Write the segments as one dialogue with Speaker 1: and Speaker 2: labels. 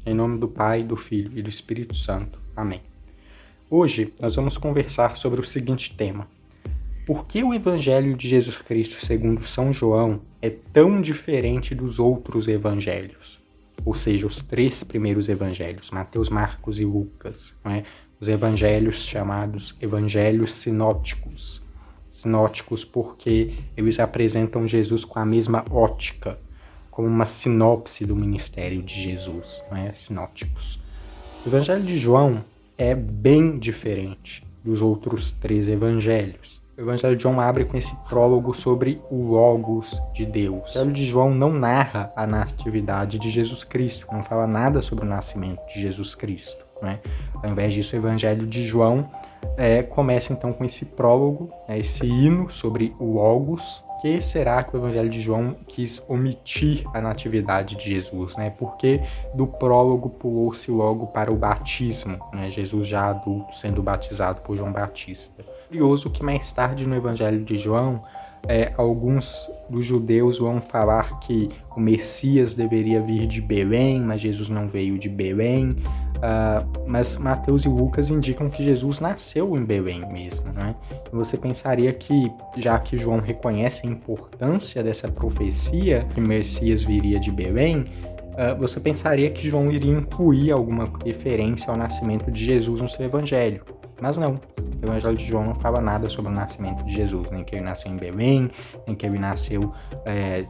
Speaker 1: Em nome do Pai, do Filho e do Espírito Santo. Amém. Hoje nós vamos conversar sobre o seguinte tema: por que o Evangelho de Jesus Cristo segundo São João é tão diferente dos outros evangelhos? Ou seja, os 3 primeiros evangelhos, Mateus, Marcos e Lucas, não é? Os evangelhos chamados evangelhos sinóticos. Sinóticos porque eles apresentam Jesus com a mesma ótica, como uma sinopse do ministério de Jesus, não é? Sinóticos. O Evangelho de João é bem diferente dos outros 3 evangelhos. O Evangelho de João abre com esse prólogo sobre o Logos de Deus. O Evangelho de João não narra a natividade de Jesus Cristo, não fala nada sobre o nascimento de Jesus Cristo, não é? Ao invés disso, o Evangelho de João começa então com esse prólogo, esse hino sobre o Logos. Por que será que o Evangelho de João quis omitir a natividade de Jesus, né? Porque do prólogo pulou-se logo para o batismo, né? Jesus já adulto sendo batizado por João Batista. Curioso que mais tarde no Evangelho de João, alguns dos judeus vão falar que o Messias deveria vir de Belém, mas Jesus não veio de Belém. Mas Mateus e Lucas indicam que Jesus nasceu em Belém mesmo, né? E você pensaria que, já que João reconhece a importância dessa profecia, que o Messias viria de Belém, você pensaria que João iria incluir alguma referência ao nascimento de Jesus no seu evangelho. Mas não. O Evangelho de João não fala nada sobre o nascimento de Jesus, nem que ele nasceu em Belém, nem que ele nasceu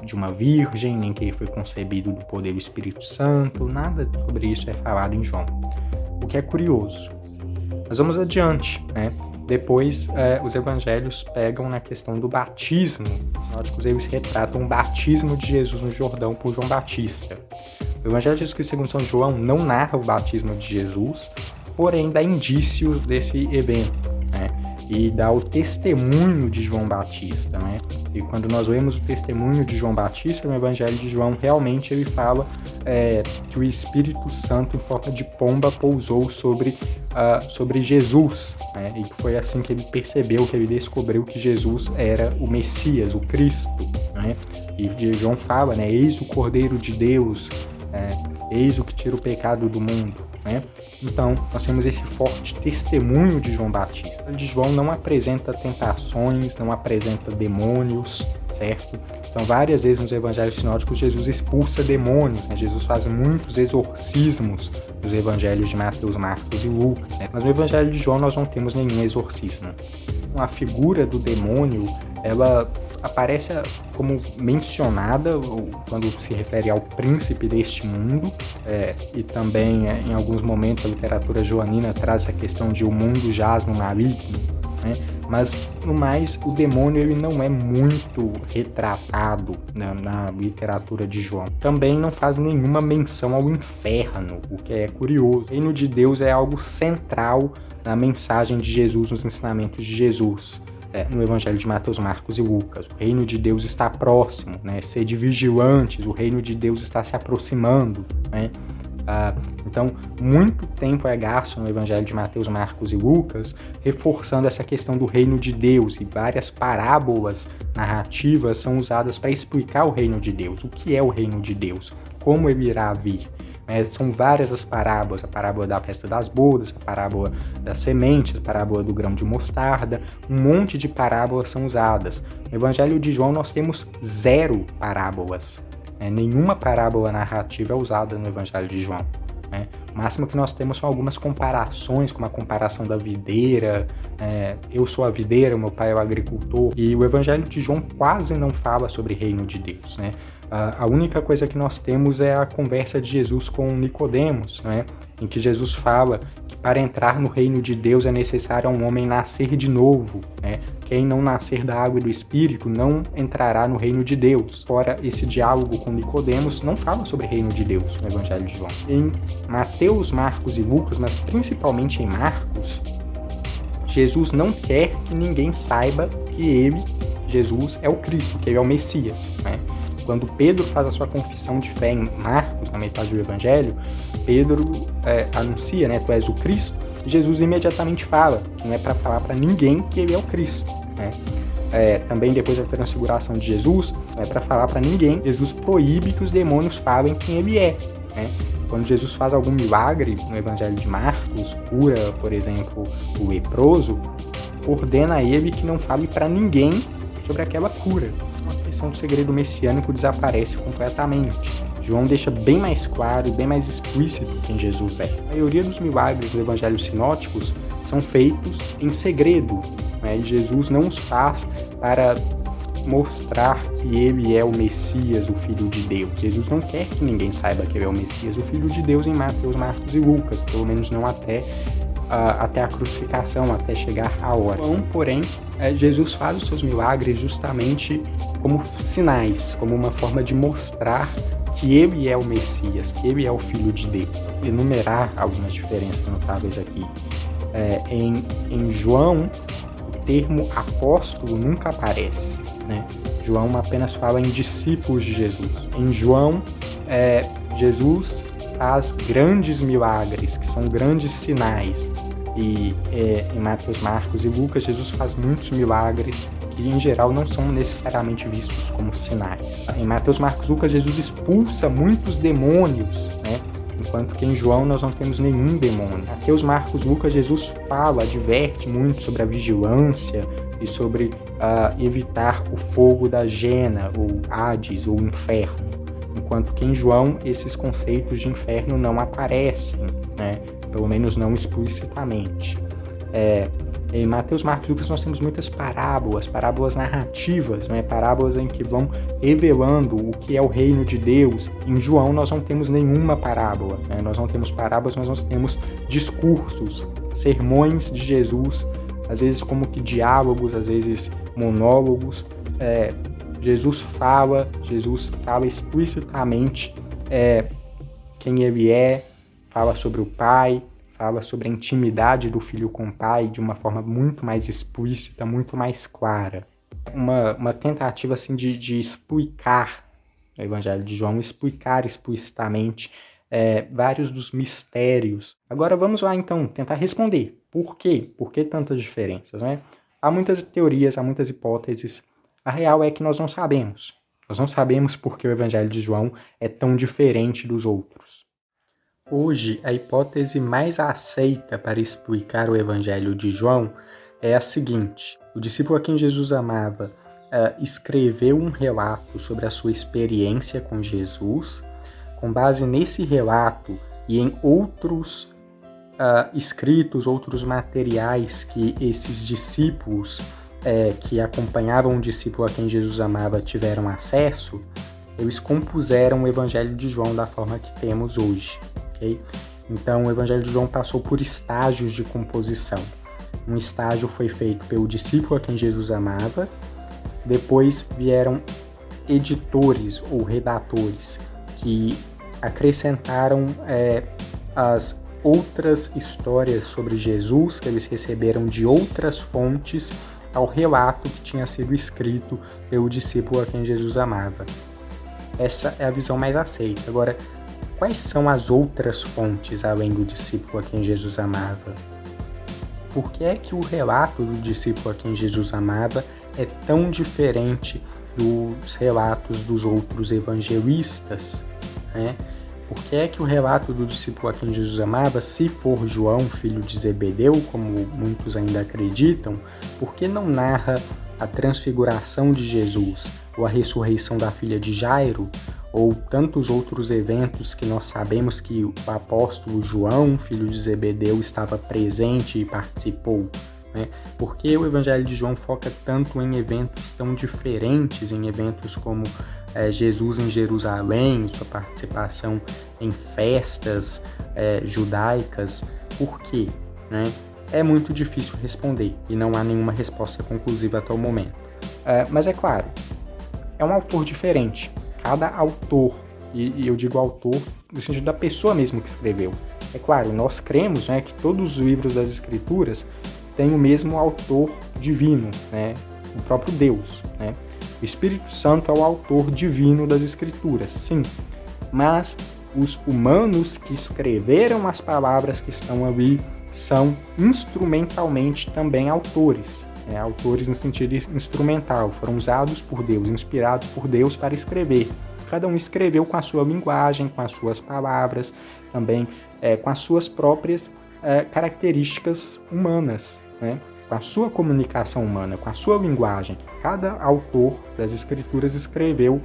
Speaker 1: de uma virgem, nem que ele foi concebido do poder do Espírito Santo, nada sobre isso é falado em João. O que é curioso. Mas vamos adiante, né? Depois, os evangelhos pegam na questão do batismo. Os sinóticos, eles retratam o batismo de Jesus no Jordão por João Batista. O Evangelho de Jesus Cristo segundo São João não narra o batismo de Jesus, porém dá indícios desse evento, né? E dá o testemunho de João Batista, né? E quando nós lemos o testemunho de João Batista no Evangelho de João, realmente ele fala que o Espírito Santo em forma de pomba pousou sobre Jesus, né? E foi assim que ele percebeu, que ele descobriu que Jesus era o Messias, o Cristo, né? E João fala, né? Eis o Cordeiro de Deus, eis o que tira o pecado do mundo, né? Então, nós temos esse forte testemunho de João Batista. De João não apresenta tentações, não apresenta demônios, certo? Então, várias vezes nos evangelhos sinóticos, Jesus expulsa demônios, né? Jesus faz muitos exorcismos nos evangelhos de Mateus, Marcos e Lucas, né? Mas no evangelho de João nós não temos nenhum exorcismo. A figura do demônio, ela aparece como mencionada quando se refere ao príncipe deste mundo, e também em alguns momentos a literatura joanina traz a questão de o mundo jaz no maligno, né? Mas no mais o demônio ele não é muito retratado na literatura de João. Também não faz nenhuma menção ao inferno, o que é curioso. O reino de Deus é algo central na mensagem de Jesus, nos ensinamentos de Jesus. No Evangelho de Mateus, Marcos e Lucas. O reino de Deus está próximo, né? Sede vigilantes, o reino de Deus está se aproximando, né? Então, muito tempo é gasto no Evangelho de Mateus, Marcos e Lucas reforçando essa questão do reino de Deus, e várias parábolas narrativas são usadas para explicar o reino de Deus. O que é o reino de Deus? Como ele irá vir? São várias as parábolas, a parábola da festa das bodas, a parábola das sementes, a parábola do grão de mostarda, um monte de parábolas são usadas. No Evangelho de João nós temos 0 parábolas, nenhuma parábola narrativa é usada no Evangelho de João. O máximo que nós temos são algumas comparações, como a comparação da videira, eu sou a videira, meu pai é o agricultor, e o Evangelho de João quase não fala sobre reino de Deus, né? A única coisa que nós temos é a conversa de Jesus com Nicodemos, né? Em que Jesus fala que para entrar no reino de Deus é necessário um homem nascer de novo, né? Quem não nascer da água e do Espírito não entrará no reino de Deus. Fora esse diálogo com Nicodemos, não fala sobre reino de Deus no Evangelho de João. Em Mateus, Marcos e Lucas, mas principalmente em Marcos, Jesus não quer que ninguém saiba que ele, Jesus, é o Cristo, que ele é o Messias, né? Quando Pedro faz a sua confissão de fé em Marcos, na metade do Evangelho, Pedro anuncia, né, tu és o Cristo, e Jesus imediatamente fala que não é para falar para ninguém que ele é o Cristo, né? Também depois da transfiguração de Jesus, não é para falar para ninguém, Jesus proíbe que os demônios falem quem ele é, né? Quando Jesus faz algum milagre no Evangelho de Marcos, cura, por exemplo, o leproso, ordena a ele que não fale para ninguém sobre aquela cura. A questão do segredo messiânico desaparece completamente. João deixa bem mais claro e bem mais explícito quem Jesus é. A maioria dos milagres dos evangelhos sinóticos são feitos em segredo, né? E Jesus não os faz para mostrar que ele é o Messias, o Filho de Deus. Jesus não quer que ninguém saiba que ele é o Messias, o Filho de Deus, em Mateus, Marcos e Lucas, pelo menos não até a crucificação, até chegar a hora. Então, porém, Jesus faz os seus milagres justamente como sinais, como uma forma de mostrar que ele é o Messias, que ele é o Filho de Deus. Enumerar algumas diferenças notáveis aqui. Em João, o termo apóstolo nunca aparece, né? João apenas fala em discípulos de Jesus. Em João, Jesus faz grandes milagres, que são grandes sinais. E em Mateus, Marcos e Lucas, Jesus faz muitos milagres que, em geral, não são necessariamente vistos como sinais. Em Mateus, Marcos e Lucas, Jesus expulsa muitos demônios, né? Enquanto que em João nós não temos nenhum demônio. Em Mateus, Marcos e Lucas, Jesus adverte muito sobre a vigilância e sobre evitar o fogo da Gena, ou Hades, ou inferno. Enquanto que em João esses conceitos de inferno não aparecem, né? Pelo menos não explicitamente. Em Mateus, Marcos e Lucas nós temos muitas parábolas narrativas, né? Parábolas em que vão revelando o que é o reino de Deus. Em João nós não temos nenhuma parábola, né? Nós não temos parábolas, mas nós temos discursos, sermões de Jesus, às vezes como que diálogos, às vezes monólogos. Jesus fala explicitamente quem ele é, fala sobre o Pai, fala sobre a intimidade do Filho com o Pai de uma forma muito mais explícita, muito mais clara. Uma tentativa assim, de explicar o Evangelho de João, explicar explicitamente vários dos mistérios. Agora vamos lá então tentar responder. Por quê? Por que tantas diferenças, né? Há muitas teorias, há muitas hipóteses. A real é que nós não sabemos. Nós não sabemos por que o Evangelho de João é tão diferente dos outros. Hoje, a hipótese mais aceita para explicar o Evangelho de João é a seguinte: o discípulo a quem Jesus amava escreveu um relato sobre a sua experiência com Jesus. Com base nesse relato e em outros escritos, outros materiais que esses discípulos que acompanhavam o discípulo a quem Jesus amava tiveram acesso, eles compuseram o Evangelho de João da forma que temos hoje. Okay? Então, o Evangelho de João passou por estágios de composição. Um estágio foi feito pelo discípulo a quem Jesus amava, depois vieram editores ou redatores que acrescentaram as outras histórias sobre Jesus que eles receberam de outras fontes ao relato que tinha sido escrito pelo discípulo a quem Jesus amava. Essa é a visão mais aceita. Agora, quais são as outras fontes além do discípulo a quem Jesus amava? Por que é que o relato do discípulo a quem Jesus amava é tão diferente dos relatos dos outros evangelistas, né? Por que é que o relato do discípulo a quem Jesus amava, se for João, filho de Zebedeu, como muitos ainda acreditam, por que não narra a transfiguração de Jesus, ou a ressurreição da filha de Jairo, ou tantos outros eventos que nós sabemos que o apóstolo João, filho de Zebedeu, estava presente e participou? Né? Por que o Evangelho de João foca tanto em eventos tão diferentes, em eventos como Jesus em Jerusalém, sua participação em festas judaicas? Por quê? Né? É muito difícil responder e não há nenhuma resposta conclusiva até o momento. Mas é claro, é um autor diferente. Cada autor, e eu digo autor no sentido da pessoa mesmo que escreveu. É claro, nós cremos, né, que todos os livros das Escrituras têm o mesmo autor divino, né, o próprio Deus. Né? O Espírito Santo é o autor divino das Escrituras, sim. Mas os humanos que escreveram as palavras que estão ali são instrumentalmente também autores. Autores no sentido instrumental, foram usados por Deus, inspirados por Deus para escrever. cada um escreveu com a sua linguagem, com as suas palavras, também com as suas próprias características humanas, né? Com a sua comunicação humana, com a sua linguagem. Cada autor das escrituras escreveu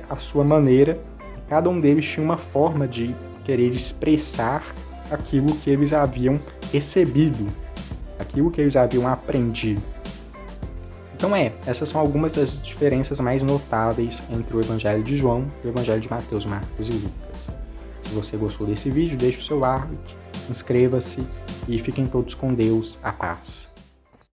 Speaker 1: a sua maneira, cada um deles tinha uma forma de querer expressar aquilo que eles haviam recebido, aquilo que eles haviam aprendido. Então essas são algumas das diferenças mais notáveis entre o Evangelho de João e o Evangelho de Mateus, Marcos e Lucas. Se você gostou desse vídeo, deixe o seu like, inscreva-se e fiquem todos com Deus, a paz.